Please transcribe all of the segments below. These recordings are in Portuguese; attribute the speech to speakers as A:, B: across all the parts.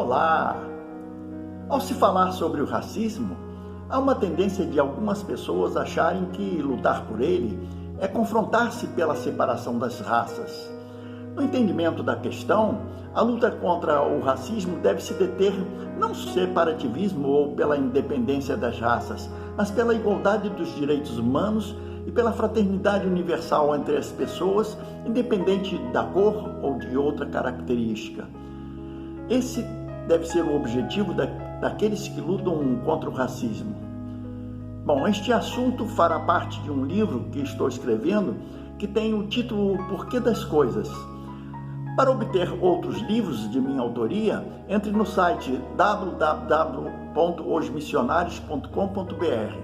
A: Olá! Ao se falar sobre o racismo, há uma tendência de algumas pessoas acharem que lutar por ele é confrontar-se pela separação das raças. No entendimento da questão, a luta contra o racismo deve se deter não no separativismo ou pela independência das raças, mas pela igualdade dos direitos humanos e pela fraternidade universal entre as pessoas, independente da cor ou de outra característica. Esse deve ser o objetivo daqueles que lutam contra o racismo. Bom, este assunto fará parte de um livro que estou escrevendo que tem o título O Porquê das Coisas. Para obter outros livros de minha autoria, entre no site www.osmissionários.com.br.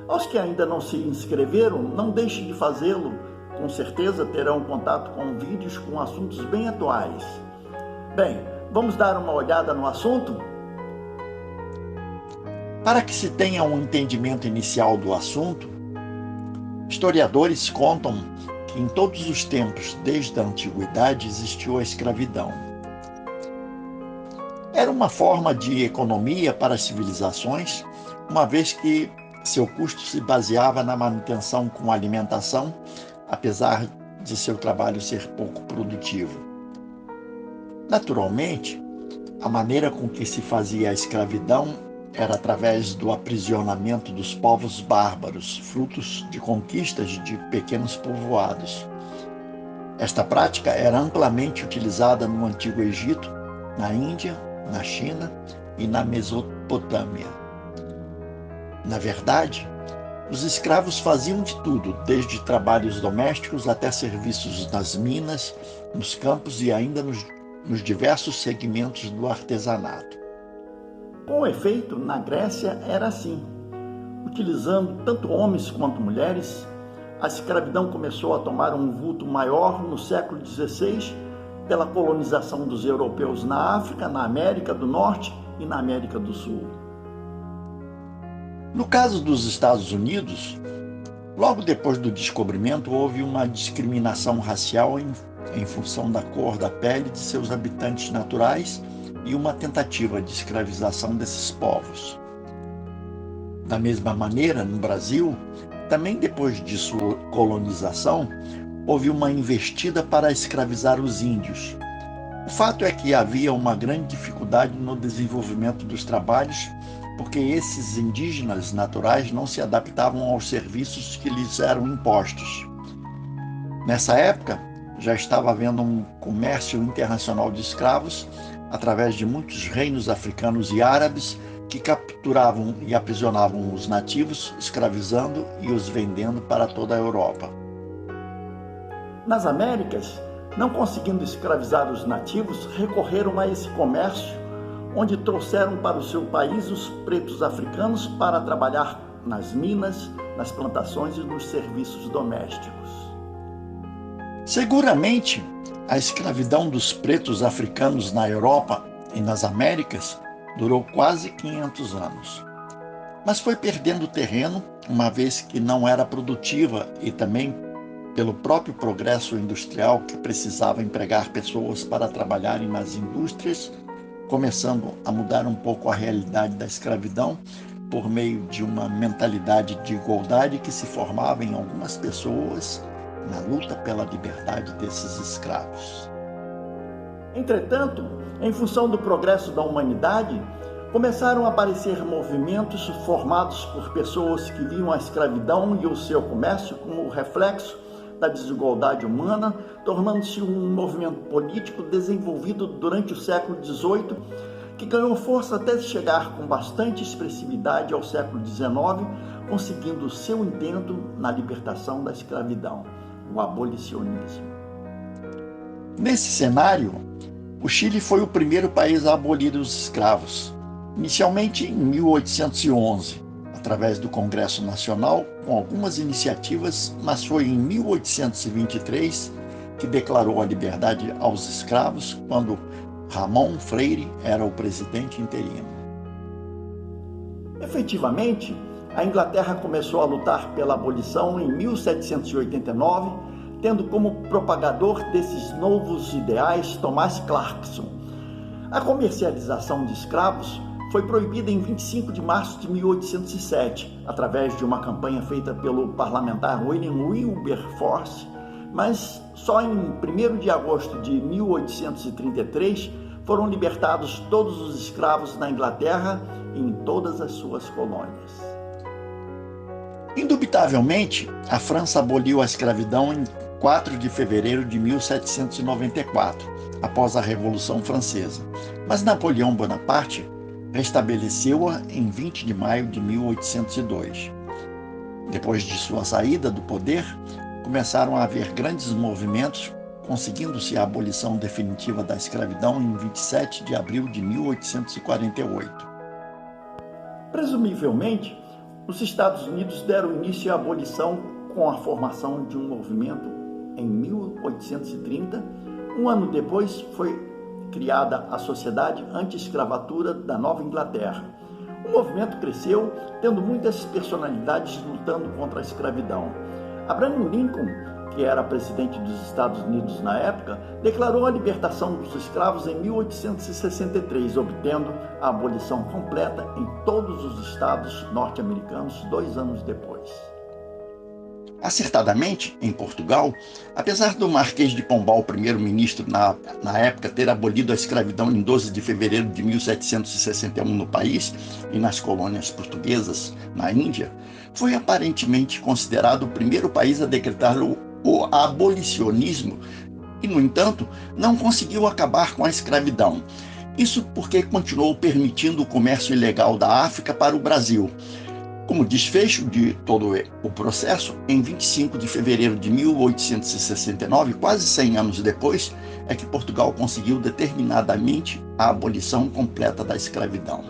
A: Aos que ainda não se inscreveram, não deixem de fazê-lo. Com certeza terão contato com vídeos com assuntos bem atuais. Bem, vamos dar uma olhada no assunto? Para que se tenha um entendimento inicial do assunto, historiadores contam que em todos os tempos, desde a antiguidade, existiu a escravidão. Era uma forma de economia para as civilizações, uma vez que seu custo se baseava na manutenção com alimentação, apesar de seu trabalho ser pouco produtivo. Naturalmente, a maneira com que se fazia a escravidão era através do aprisionamento dos povos bárbaros, frutos de conquistas de pequenos povoados. Esta prática era amplamente utilizada no Antigo Egito, na Índia, na China e na Mesopotâmia. Na verdade, os escravos faziam de tudo, desde trabalhos domésticos até serviços nas minas, nos campos e ainda nos diversos segmentos do artesanato. Com efeito, na Grécia era assim. Utilizando tanto homens quanto mulheres, a escravidão começou a tomar um vulto maior no século XVI pela colonização dos europeus na África, na América do Norte e na América do Sul. No caso dos Estados Unidos, logo depois do descobrimento houve uma discriminação racial em função da cor da pele de seus habitantes naturais e uma tentativa de escravização desses povos. Da mesma maneira, no Brasil, também depois de sua colonização, houve uma investida para escravizar os índios. O fato é que havia uma grande dificuldade no desenvolvimento dos trabalhos, porque esses indígenas naturais não se adaptavam aos serviços que lhes eram impostos. Nessa época, já estava havendo um comércio internacional de escravos através de muitos reinos africanos e árabes que capturavam e aprisionavam os nativos, escravizando e os vendendo para toda a Europa. Nas Américas, não conseguindo escravizar os nativos, recorreram a esse comércio, onde trouxeram para o seu país os pretos africanos para trabalhar nas minas, nas plantações e nos serviços domésticos. Seguramente, a escravidão dos pretos africanos na Europa e nas Américas durou quase 500 anos. Mas foi perdendo terreno, uma vez que não era produtiva e também pelo próprio progresso industrial que precisava empregar pessoas para trabalharem nas indústrias, começando a mudar um pouco a realidade da escravidão por meio de uma mentalidade de igualdade que se formava em algumas pessoas na luta pela liberdade desses escravos. Entretanto, em função do progresso da humanidade, começaram a aparecer movimentos formados por pessoas que viam a escravidão e o seu comércio como reflexo da desigualdade humana, tornando-se um movimento político desenvolvido durante o século XVIII, que ganhou força até chegar com bastante expressividade ao século XIX, conseguindo seu intento na libertação da escravidão, o abolicionismo. Nesse cenário, o Chile foi o primeiro país a abolir os escravos, inicialmente em 1811, através do Congresso Nacional, com algumas iniciativas, mas foi em 1823 que declarou a liberdade aos escravos, quando Ramon Freire era o presidente interino. Efetivamente, a Inglaterra começou a lutar pela abolição em 1789, tendo como propagador desses novos ideais Thomas Clarkson. A comercialização de escravos foi proibida em 25 de março de 1807, através de uma campanha feita pelo parlamentar William Wilberforce, mas só em 1º de agosto de 1833 foram libertados todos os escravos na Inglaterra e em todas as suas colônias. Indubitavelmente, a França aboliu a escravidão em 4 de fevereiro de 1794, após a Revolução Francesa, mas Napoleão Bonaparte restabeleceu-a em 20 de maio de 1802. Depois de sua saída do poder, começaram a haver grandes movimentos, conseguindo-se a abolição definitiva da escravidão em 27 de abril de 1848. Presumivelmente, os Estados Unidos deram início à abolição com a formação de um movimento em 1830. Um ano depois, foi criada a Sociedade Anti-Escravatura da Nova Inglaterra. O movimento cresceu, tendo muitas personalidades lutando contra a escravidão. Abraham Lincoln, que era presidente dos Estados Unidos na época, declarou a libertação dos escravos em 1863, obtendo a abolição completa em todos os estados norte-americanos 2 anos depois. Acertadamente, em Portugal, apesar do Marquês de Pombal, primeiro-ministro na época, ter abolido a escravidão em 12 de fevereiro de 1761 no país e nas colônias portuguesas na Índia, foi aparentemente considerado o primeiro país a decretar o abolicionismo e, no entanto, não conseguiu acabar com a escravidão. Isso porque continuou permitindo o comércio ilegal da África para o Brasil. Como desfecho de todo o processo, em 25 de fevereiro de 1869, quase 100 anos depois, é que Portugal conseguiu determinadamente a abolição completa da escravidão.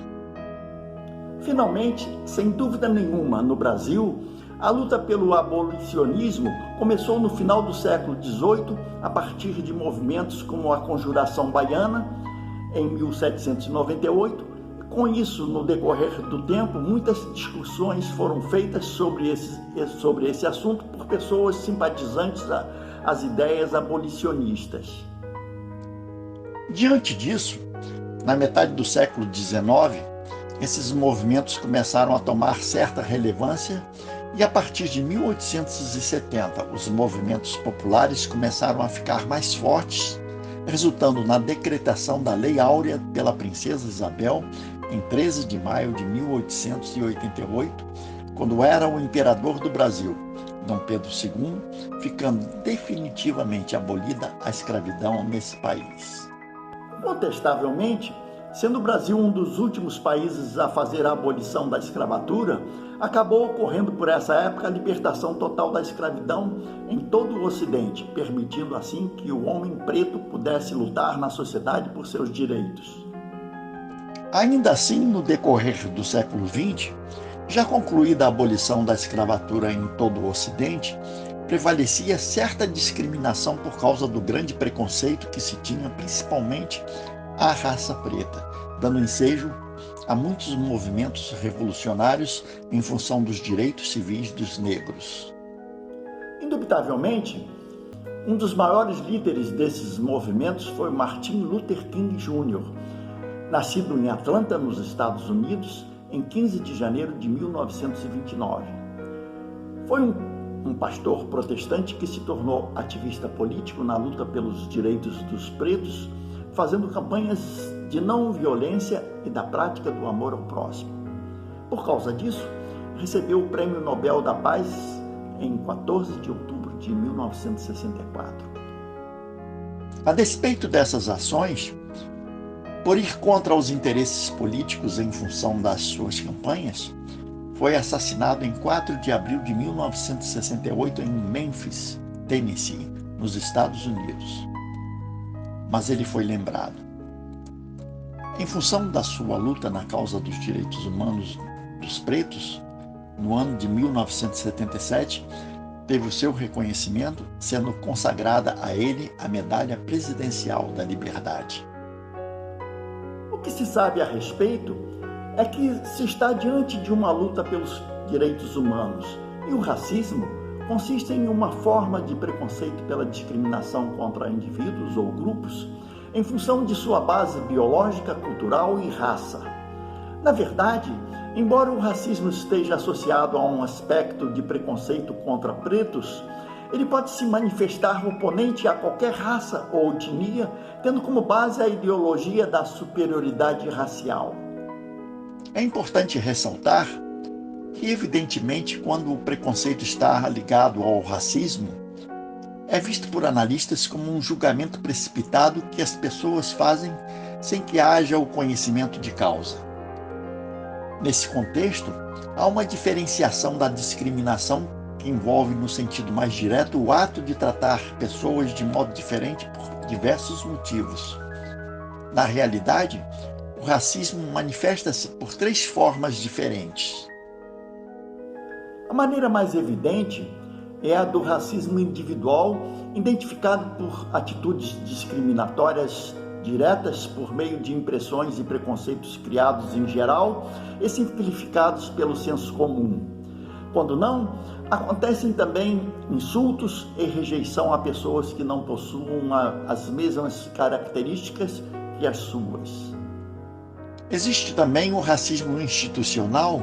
A: Finalmente, sem dúvida nenhuma, no Brasil, a luta pelo abolicionismo começou no final do século XVIII, a partir de movimentos como a Conjuração Baiana, em 1798. Com isso, no decorrer do tempo, muitas discussões foram feitas sobre esse assunto por pessoas simpatizantes às ideias abolicionistas. Diante disso, na metade do século XIX, esses movimentos começaram a tomar certa relevância e, a partir de 1870, os movimentos populares começaram a ficar mais fortes, resultando na decretação da Lei Áurea pela Princesa Isabel em 13 de maio de 1888, quando era o imperador do Brasil, Dom Pedro II, ficando definitivamente abolida a escravidão nesse país. Incontestavelmente, sendo o Brasil um dos últimos países a fazer a abolição da escravatura, acabou ocorrendo por essa época a libertação total da escravidão em todo o Ocidente, permitindo assim que o homem preto pudesse lutar na sociedade por seus direitos. Ainda assim, no decorrer do século XX, já concluída a abolição da escravatura em todo o Ocidente, prevalecia certa discriminação por causa do grande preconceito que se tinha principalmente à raça preta, dando ensejo a muitos movimentos revolucionários em função dos direitos civis dos negros. Indubitavelmente, um dos maiores líderes desses movimentos foi Martin Luther King Jr., nascido em Atlanta, nos Estados Unidos, em 15 de janeiro de 1929. Foi um pastor protestante que se tornou ativista político na luta pelos direitos dos pretos, fazendo campanhas de não violência e da prática do amor ao próximo. Por causa disso, recebeu o Prêmio Nobel da Paz em 14 de outubro de 1964. A despeito dessas ações, por ir contra os interesses políticos em função das suas campanhas, foi assassinado em 4 de abril de 1968 em Memphis, Tennessee, nos Estados Unidos. Mas ele foi lembrado. Em função da sua luta na causa dos direitos humanos dos pretos, no ano de 1977, teve o seu reconhecimento, sendo consagrada a ele a Medalha Presidencial da Liberdade. O que se sabe a respeito é que se está diante de uma luta pelos direitos humanos, e o racismo consiste em uma forma de preconceito pela discriminação contra indivíduos ou grupos em função de sua base biológica, cultural e raça. Na verdade, embora o racismo esteja associado a um aspecto de preconceito contra pretos, ele pode se manifestar oponente a qualquer raça ou etnia, tendo como base a ideologia da superioridade racial. É importante ressaltar que, evidentemente, quando o preconceito está ligado ao racismo, é visto por analistas como um julgamento precipitado que as pessoas fazem sem que haja o conhecimento de causa. Nesse contexto, há uma diferenciação da discriminação que envolve, no sentido mais direto, o ato de tratar pessoas de modo diferente por diversos motivos. Na realidade, o racismo manifesta-se por 3 formas diferentes. A maneira mais evidente é a do racismo individual, identificado por atitudes discriminatórias diretas por meio de impressões e preconceitos criados em geral e simplificados pelo senso comum. Quando não, acontecem também insultos e rejeição a pessoas que não possuam as mesmas características que as suas. Existe também o racismo institucional,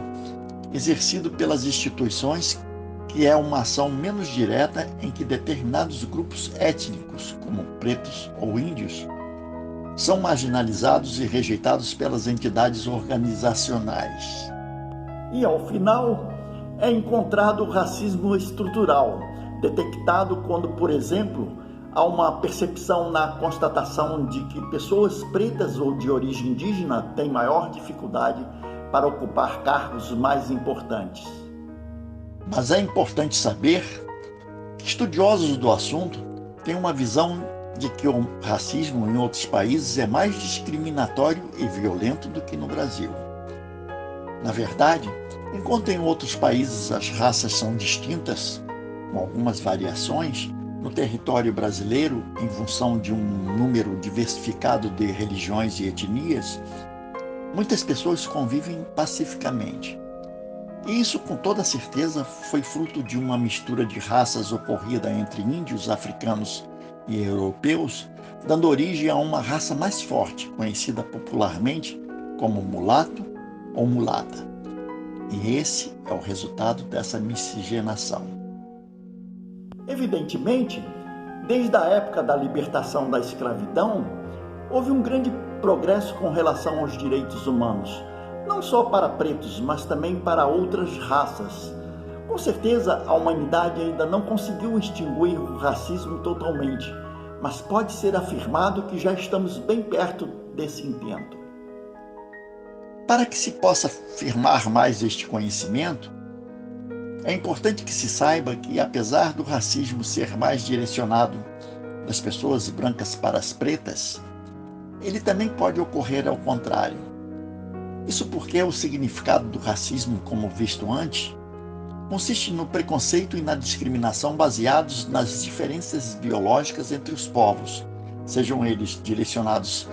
A: exercido pelas instituições, que é uma ação menos direta em que determinados grupos étnicos, como pretos ou índios, são marginalizados e rejeitados pelas entidades organizacionais. E, ao final, é encontrado o racismo estrutural, detectado quando, por exemplo, há uma percepção na constatação de que pessoas pretas ou de origem indígena têm maior dificuldade para ocupar cargos mais importantes. Mas é importante saber que estudiosos do assunto têm uma visão de que o racismo em outros países é mais discriminatório e violento do que no Brasil. Na verdade, enquanto em outros países as raças são distintas, com algumas variações, no território brasileiro, em função de um número diversificado de religiões e etnias, muitas pessoas convivem pacificamente. E isso, com toda certeza, foi fruto de uma mistura de raças ocorrida entre índios, africanos e europeus, dando origem a uma raça mais forte, conhecida popularmente como mulato ou mulata. E esse é o resultado dessa miscigenação. Evidentemente, desde a época da libertação da escravidão, houve um grande progresso com relação aos direitos humanos, não só para pretos, mas também para outras raças. Com certeza, a humanidade ainda não conseguiu extinguir o racismo totalmente, mas pode ser afirmado que já estamos bem perto desse intento. Para que se possa afirmar mais este conhecimento, é importante que se saiba que, apesar do racismo ser mais direcionado das pessoas brancas para as pretas, ele também pode ocorrer ao contrário. Isso porque o significado do racismo, como visto antes, consiste no preconceito e na discriminação baseados nas diferenças biológicas entre os povos, sejam eles direcionados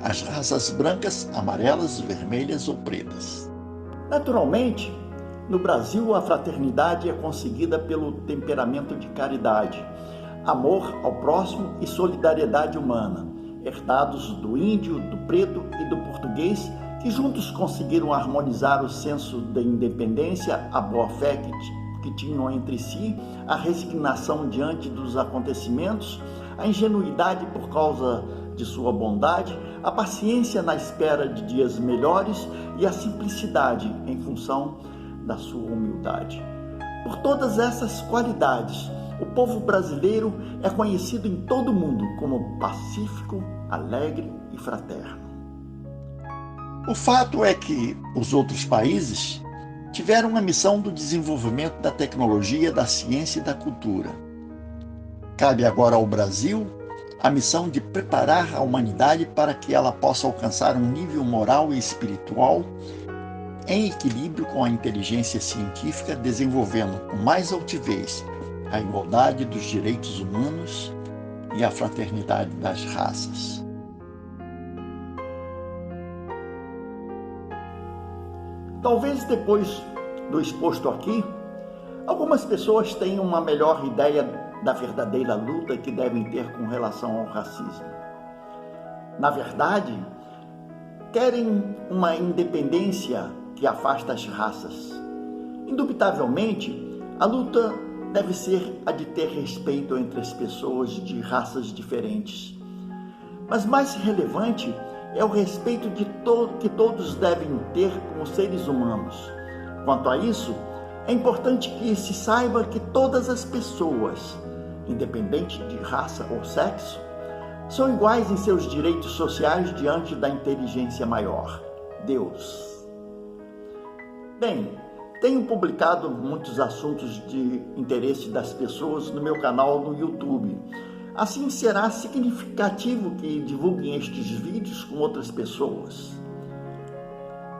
A: às raças brancas, amarelas, vermelhas ou pretas. Naturalmente, no Brasil, a fraternidade é conseguida pelo temperamento de caridade, amor ao próximo e solidariedade humana, herdados do índio, do preto e do português, que juntos conseguiram harmonizar o senso de independência, a boa-fé que tinham entre si, a resignação diante dos acontecimentos, a ingenuidade por causa de sua bondade, a paciência na espera de dias melhores e a simplicidade em função da sua humildade. Por todas essas qualidades, o povo brasileiro é conhecido em todo o mundo como pacífico, alegre e fraterno. O fato é que os outros países tiveram a missão do desenvolvimento da tecnologia, da ciência e da cultura. Cabe agora ao Brasil a missão de preparar a humanidade para que ela possa alcançar um nível moral e espiritual em equilíbrio com a inteligência científica, desenvolvendo com mais altivez a igualdade dos direitos humanos e a fraternidade das raças. Talvez depois do exposto aqui, algumas pessoas tenham uma melhor ideia da verdadeira luta que devem ter com relação ao racismo. Na verdade, querem uma independência que afasta as raças. Indubitavelmente, a luta deve ser a de ter respeito entre as pessoas de raças diferentes. Mas mais relevante é o respeito que todos devem ter como seres humanos. Quanto a isso, é importante que se saiba que todas as pessoas, independente de raça ou sexo, são iguais em seus direitos sociais diante da inteligência maior, Deus. Bem, tenho publicado muitos assuntos de interesse das pessoas no meu canal no YouTube. Assim será significativo que divulguem estes vídeos com outras pessoas.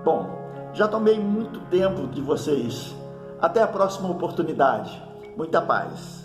A: Bom, já tomei muito tempo de vocês. Até a próxima oportunidade. Muita paz.